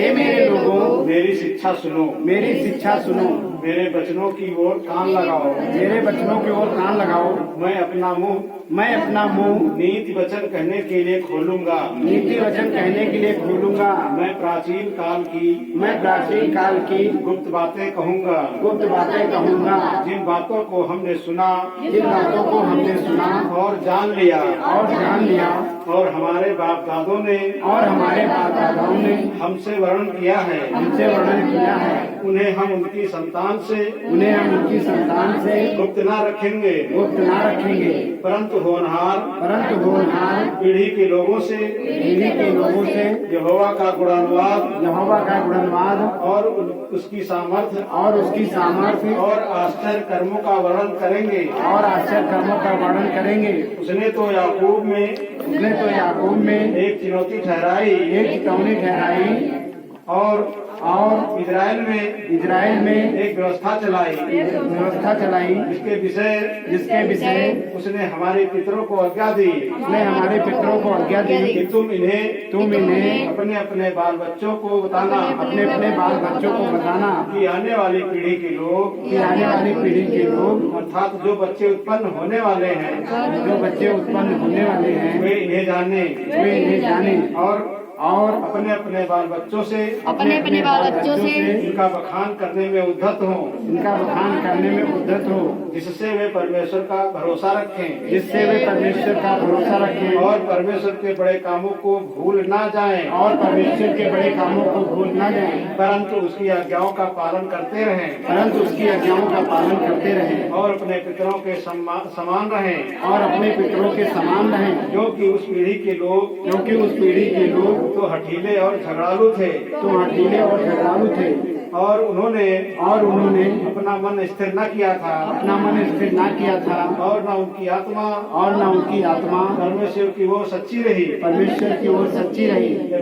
हे मेरे लोगों, मेरी शिक्षा सुनो, मेरी शिक्षा सुनो, मेरे वचनों की ओर कान लगाओ। मेरे वचनों की ओर कान लगाओ। मैं अपना मुंह नीति वचन कहने के लिए खोलूंगा। नीति वचन कहने के लिए खोलूंगा। मैं प्राचीन काल की गुप्त बातें कहूंगा। जिन बातों को हमने सुना और जान लिया और हमारे बाप दादों ने हमसे वर्णन किया है, उन्हें हम उनकी संतान से गुप्त न रखेंगे। परंतु होनहार पीढ़ी के लोगों से यहोवा का गुणानुवाद और उसकी सामर्थ्य और आश्चर्य कर्मों का वर्णन करेंगे। उसने तो याकूब में एक चुनौती ठहराई और इजराइल में एक व्यवस्था चलाई, जिसके विषय उसने हमारे पितरों को आज्ञा दी कि तुम इन्हें अपने अपने बाल बच्चों को बताना कि आने वाली पीढ़ी के लोग अर्थात जो बच्चे उत्पन्न होने वाले हैं वे इन्हें जाने और अपने अपने बाल बच्चों से इनका बखान करने में उद्धत हो, जिससे वे परमेश्वर का भरोसा रखें और परमेश्वर के बड़े कामों को भूल ना जाएं परंतु उसकी आज्ञाओं का पालन करते रहें और अपने पितरों के समान रहें, जो कि उस पीढ़ी के लोग तो हठीले और झगड़ालू थे और उन्होंने अपना मन स्थिर न किया था और न उनकी आत्मा परमेश्वर की ओर सच्ची रही।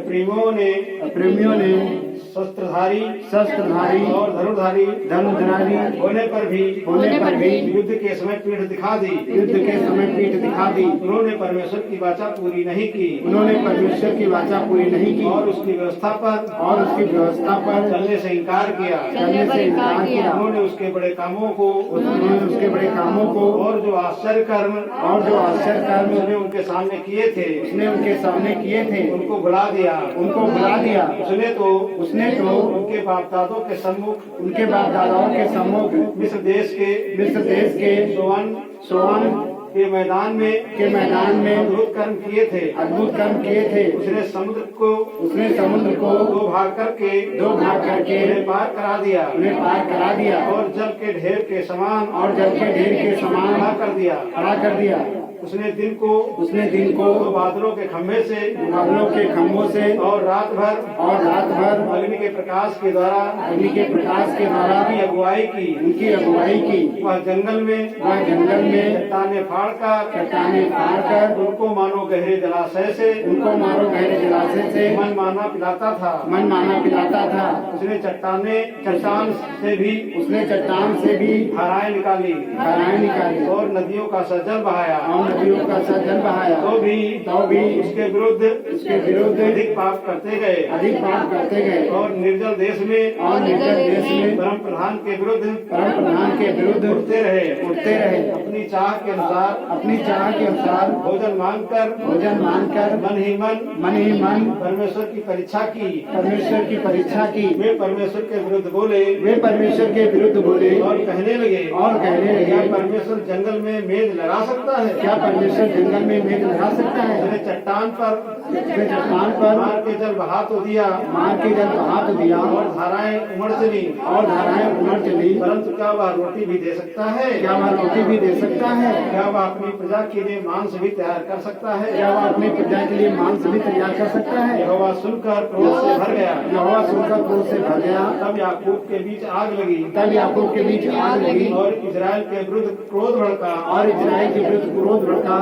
प्रेमियों ने शस्त्रधारी और धनुर्धारी होने पर भी युद्ध के समय पीठ दिखा दी। उन्होंने परमेश्वर की वाचा पूरी नहीं की और उसकी व्यवस्था पर चलने से इनकार किया। उन्होंने उसके बड़े कामों को और जो आश्चर्य कर्म उसने उनके सामने किए थे उनको भुला दिया। उसने तो उनके बाप दादों के सम्मुख मिस्र देश के सोअन के मैदान में अद्भुत कर्म किए थे। उसने समुद्र को दो भाग करके उन्हें पार करा दिया और जल के ढेर के समान खड़ा कर दिया। उसने दिन को बादलों के खम्भे से और रात भर अग्नि के प्रकाश के द्वारा उनकी अगुवाई की। वह जंगल में चट्टानें फाड़ कर उनको मानो गहरे जलाशय से मन माना पिलाता था। उसने चट्टान से भी धाराएं निकाली और नदियों का सजल बहाया। तो भी उसके विरुद्ध अधिक पाप करते गए और निर्जल देश में परम प्रधान के विरुद्ध उठते रहे। अपनी चाह के अनुसार भोजन मांगकर मन ही मन परमेश्वर की परीक्षा की। वे परमेश्वर के विरुद्ध बोले और कहने लगे क्या परमेश्वर जंगल में मेज लगा सकता है? उसने चट्टान पर मार के जल बहा तो दिया और धाराएं उमड़ चली। परंतु क्या वह रोटी भी दे सकता है? क्या वह अपनी प्रजा के लिए मांस भी तैयार कर सकता है? यहोवा सुनकर क्रोध से भर गया। तब याकूब के बीच आग लगी और इजराइल के विरुद्ध क्रोध भड़का।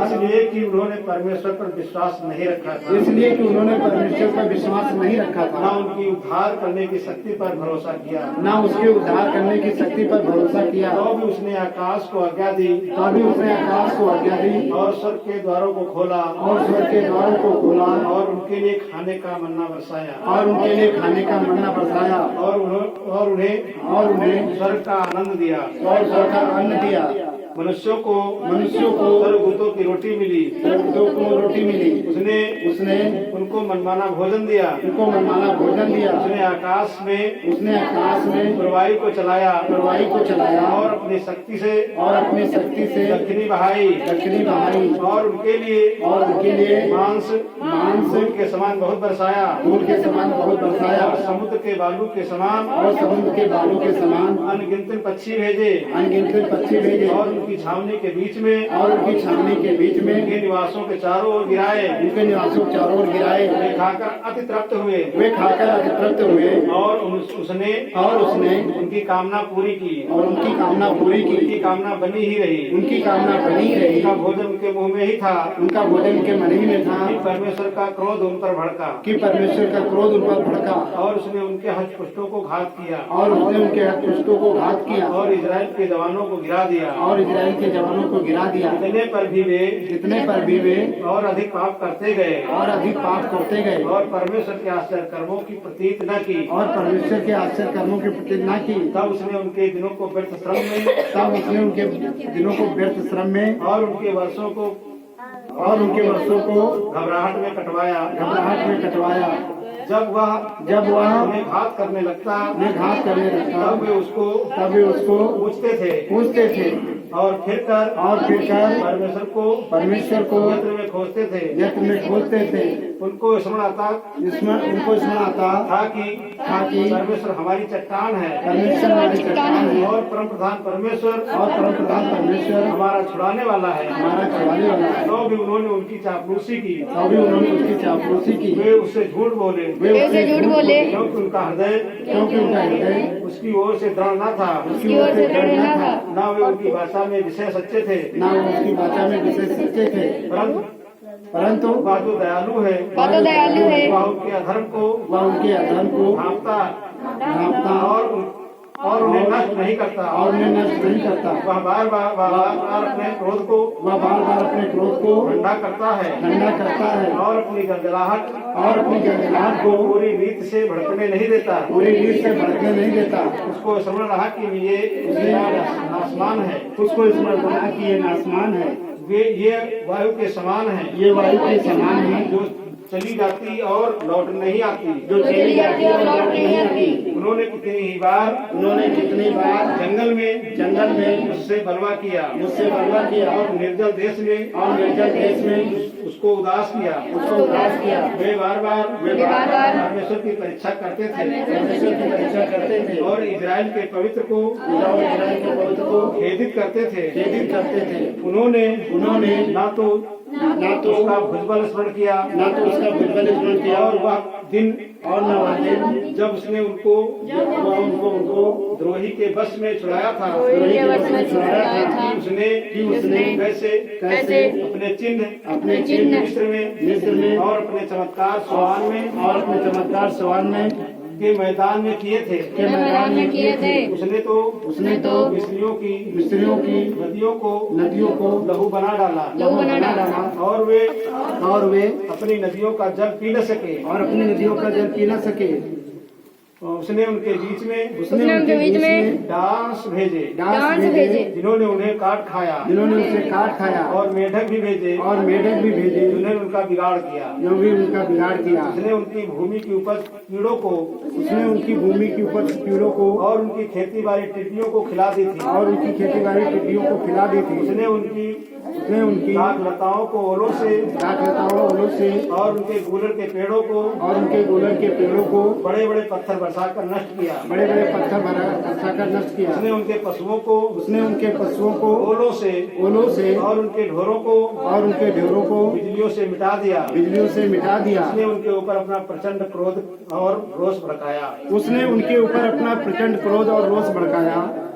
इसलिए कि उन्होंने परमेश्वर पर विश्वास नहीं रखा था। इसलिए कि उन्होंने परमेश्वर पर विश्वास नहीं रखा न था, उनकी उद्धार करने की शक्ति पर भरोसा किया। न उसके उद्धार करने की शक्ति पर भरोसा किया, तो भी उसने आकाश को आज्ञा दी तो भी उसने आकाश को आज्ञा दी और स्वर्ग के द्वारों को खोला और स्वर्ग के द्वारों को खोला और उनके लिए खाने का मन्ना बरसाया और उनके लिए खाने का मन्ना बरसाया और उन्हें स्वर्ग का आनंद दिया और स्वर्ग का अन्न दिया। मनुष्यों को मनुष्यों स्वर्गदूतों की रोटी मिली, को रोटी मिली, उसने उनको मनमाना भोजन दिया, उनको मनमाना भोजन दिया। उसने आकाश में प्रवाही को चलाया और अपनी शक्ति से दक्षिणी बहाई और उनके लिए मांस धूल के समान बहुत बरसाया और समुद्र के बालू के समान अनगिनत पक्षी भेजे और उनकी छावनी के बीच में उनके निवासों के चारों ओर गिराए। वे खाकर अति तृप्त हुए और उसने उनकी कामना पूरी की उनकी कामना बनी ही रही। उनका भोजन उनके मुंह में ही था कि परमेश्वर का क्रोध उन पर भड़का और उसने उनके हष्टपुष्टों को घात किया और इजराइल के जवानों को गिरा दिया। इतने पर भी वे और अधिक पाप करते गए और परमेश्वर के आश्चर्य कर्मों की प्रतीत न की। तब उसने उनके दिनों को व्यर्थ श्रम में और उनके वर्षों को घबराहट में कटवाया। जब वह उन्हें घात करने लगता तब वे उसको पूछते थे और फिर कर परमेश्वर को यत्र में खोजते थे। उनको स्मरण आता था कि परमेश्वर हमारी चट्टान है और परम प्रधान परमेश्वर हमारा छुड़ाने वाला है। तो भी उन्होंने उनकी चापलूसी की। वे उससे झूठ बोले क्योंकि उनका हृदय उसकी ओर से दृढ़ न था। न वे उनकी भाषा में विषय सच्चे थे परंतु वह जो दयालु है वह उनके अधर्म को ढांपता और उन्हें नष्ट नहीं करता। वह बार बार अपने क्रोध को ठंडा करता है और अपनी गड़गड़ाहट को पूरी रीत से भड़कने नहीं देता। उसको स्मरण रहा कि ये नासमान है। ये वायु के समान है जो चली जाती और लौट नहीं आती। उन्होंने कितनी बार जंगल में मुझसे बलवा किया और निर्जल देश में उसको उदास किया। वे बार परमेश्वर की परीक्षा करते थे और इजराइल के पवित्र को खेदित करते थे। उन्होंने ना तो उसका भुजबल स्मरण किया और वह दिन जब उसने उनको द्रोही के बस में छुड़ाया था कि उसने कैसे अपने चिन्ह मिस्र में और अपने चमत्कार सवान में के मैदान में किए थे। उसने तो मिस्रियों की नदियों को लहू बना डाला और वे अपनी नदियों का जल पी न सके। उसने उनके बीच में डांस भेजे जिन्होंने उन्हें काट खाया और मेढक भी भेजे जिन्होंने उनका बिगाड़ किया। उसने उनकी भूमि की उपज कीड़ों को और उनकी खेती बाड़ी टिड्डियों को खिला दी थी। उसने उनकी दाख लताओं को ओलों से और उनके गूलर के पेड़ों को बड़े बड़े पत्थर बरसाकर नष्ट किया। उसने उनके पशुओं को ओलों से और उनके ढोरों को बिजलियों से मिटा दिया। उसने उनके ऊपर अपना प्रचंड क्रोध और रोष भड़काया।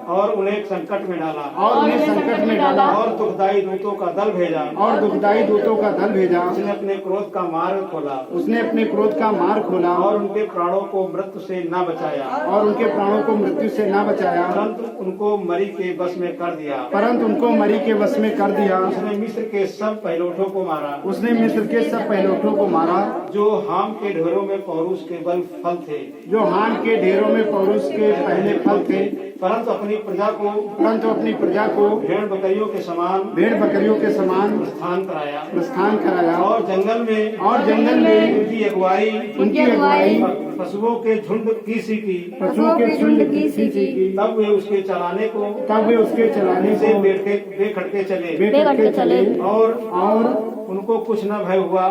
और उन्हें संकट में डाला और उन्हें संकट में डाला और दुखदाई दूतों का दल भेजा और दुखदाई दूतों का दल भेजा। उसने अपने क्रोध का मार्ग खोला उसने अपने क्रोध का मार्ग खोला और उनके प्राणों को मृत्यु से न बचाया और उनके प्राणों को मृत्यु से न बचाया, परंतु उनको मरी के बस में कर दिया। परंतु उनको मरी के वश में कर दिया। उसने मिस्र के सब पहिलौठों को मारा उसने मिस्र के सब पहिलौठों को मारा जो हाम के ढेरों में पौरुष के बल फल थे, जो हान के ढेरों में पौरुष के पहले फल थे, परंतु अपनी प्रजा को भेड़ बकरियों के समान स्थान कराया और जंगल में उनकी अगुवाई पशुओं के झुंड की सी की। तब वे उसके चलाने से बेखटके चले और उनको कुछ न भय हुआ,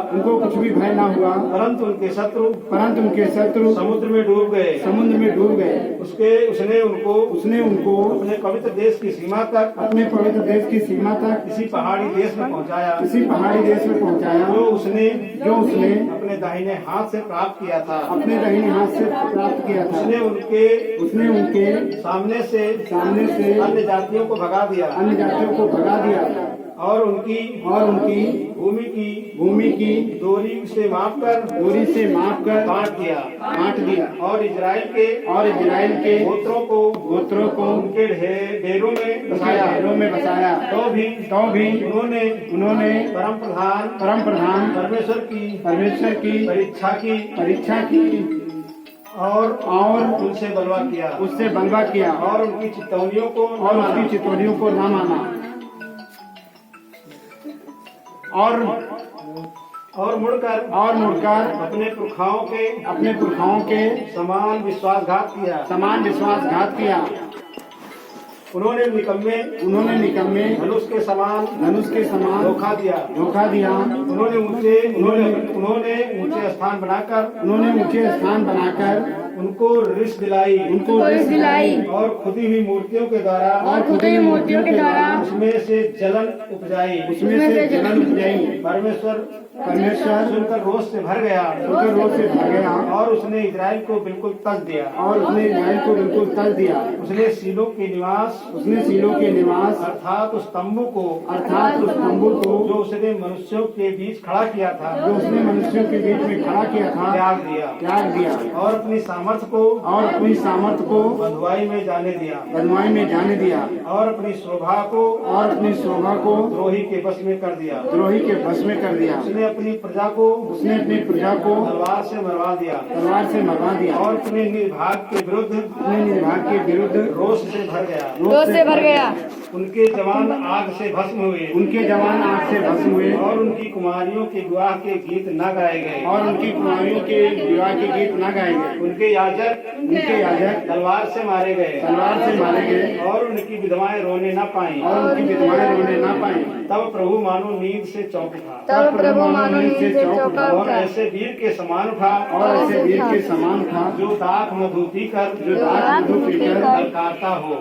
परंतु उनके शत्रु समुद्र में डूब गए। उसने उनको अपने पवित्र देश की सीमा तक किसी पहाड़ी देश में पहुंचाया जो उसने अपने दाहिने हाथ से प्राप्त किया था। उसने उनके सामने से अन्य जातियों को भगा दिया और उनकी भूमि की दूरी से माप कर बांट दिया और इजराइल के गोत्रों को उनके ढेरों में बसाया। तो भी उन्होंने परम प्रधान परमेश्वर की परीक्षा की और उनसे बलवा किया और उनकी चितौनियों को न माना और मुड़कर अपने पुरखाओं के समान विश्वासघात किया। उन्होंने निकम्मे धनुष के समान धोखा दिया। उन्होंने ऊंचे स्थान बनाकर उनको रिस दिलाई और खुदी हुई मूर्तियों के द्वारा उसमें से जलन उपजाई। परमेश्वर सुनकर रोष से भर गया और उसने इजराइल को बिल्कुल तज दिया। उसने सीलो के निवास अर्थात उस तंबू को जो उसने मनुष्यों के बीच खड़ा किया था त्याग दिया और अपनी सामर्थ को बंधुआई में जाने दिया और अपनी शोभा को द्रोही के बस में कर दिया। उसने अपनी प्रजा को तलवार से मरवा दिया और अपने निर्भाग के विरुद्ध रोष से भर गया। उनके जवान आग से भस्म हुए और उनकी कुमारियों के विवाह के गीत न गाए गए उनके याजक तलवार से मारे गए और उनकी विधवाएं रोने न पाई। तब प्रभु मानो नींद से चौंक उठा और ऐसे वीर के समान था जो दाख मधु पीकर ललकारता हो।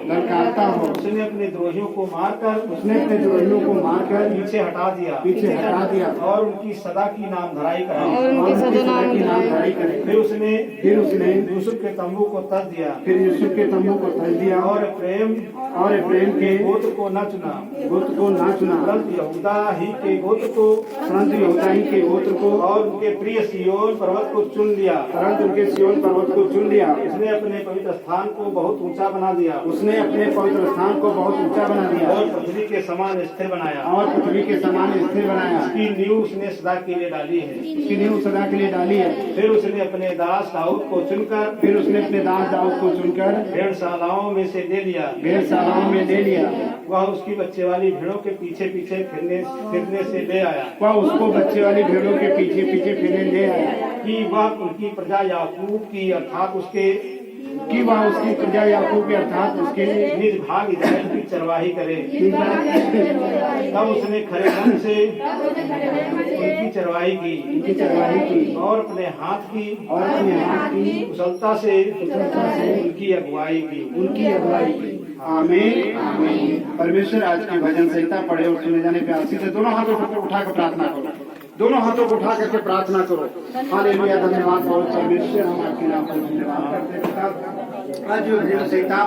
उसने अपने द्रोहियों को मारकर पीछे हटा दिया और उनकी सदा की नाम धराई कराई। फिर उसने यूसुफ के तंबू को तज दिया और प्रेम के गोत्र को न चुना परंतु यहूदा ही के गोत्र को और उनके प्रिय सिय्योन पर्वत को चुन लिया। उसने अपने पवित्र स्थान को बहुत ऊंचा बना दिया और पृथ्वी के समान स्थिर बनाया। उसकी नींव उसने सदा के लिए डाली है। फिर उसने अपने दास दाऊद को चुनकर भेड़शालाओं में ले लिया। वह उसकी बच्चे वाली भेड़ों के पीछे फिरने से ले आया कि वह उनकी प्रजा याकूब की अर्थात उसके निज भाग इस्राएल की चरवाही करे। तब उसने खरे मन से उनकी चरवाही की और अपने हाथ की कुशलता से उनकी अगुवाई की। आमीन। परमेश्वर आज की भजन संहिता पढ़े और सुने जाने पे आशीष है। दोनों हाथों को उठाकर प्रार्थना करो। दोनों हाथों को उठा करके प्रार्थना करो। हालेलुया, धन्यवाद बहुत परमेश्वर, हम आपके नाम को धन्यवाद करते हैं पिता। आज जो भजन संहिता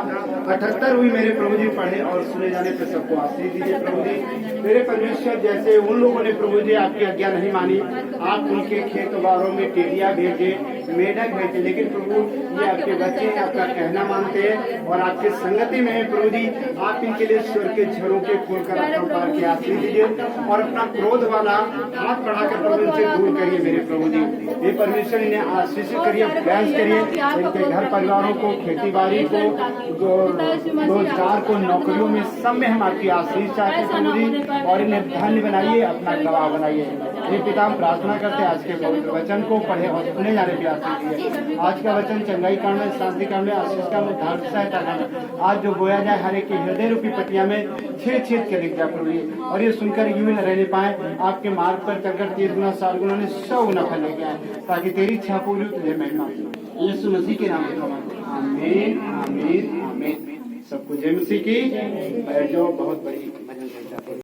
78 हुई मेरे प्रभु जी पढ़े और सुने जाने पे सबको आशीष दीजिए प्रभु जी। मेरे परमेश्वर, जैसे उन लोगों ने प्रभु जी आपकी आज्ञा नहीं मानी, आप उनके खेत बारों में टिड्डियां भेजे, मेढक भेजे, लेकिन प्रभु ये आपके बच्चे आपका कहना मानते हैं और आपकी संगति में है प्रभु जी। आप इनके लिए स्वर के झरोखे खोलकर अपना पार के आशीष दीजिए और अपना क्रोध वाला हाथ बढ़ाकर प्रभु इनसे दूर करिए मेरे प्रभु जी। ये परमेश्वर इन्हें आशीष करिए, बैलेंस करिए, इनके घर परिवारों को, खेती बाड़ी को, रोजगार को, नौकरियों में सब में हम आपकी आशीष चाहते हैं प्रभु जी, और इन्हें धन्य बनाइए, अपना गवाह बनाइए। ये पिता हम प्रार्थना करते हैं आज के पवित्र वचन को पढ़े और सुने जाने पे आशीष दिए। आज का वचन चंगाई काम में, शांति काम में, आशीष काम में, धर्म सहायता काम में आज जो बोया जाए हर एक की हृदय रूपी पटिया में छेद छेद के लिख जाए प्रभु जी, और ये सुनकर यूं ही न रहने पाए, आपके मार्ग पर चलकर 30 गुना 60 गुना ने 100 गुना फल लेके आए, ताकि तेरी इच्छा पूरी तुझे महिमा। यीशु मसीह के नाम में आमीन आमीन आमीन। सबको जय मसीह की। बैठ जाओ, बहुत बड़ी भजन संहिता।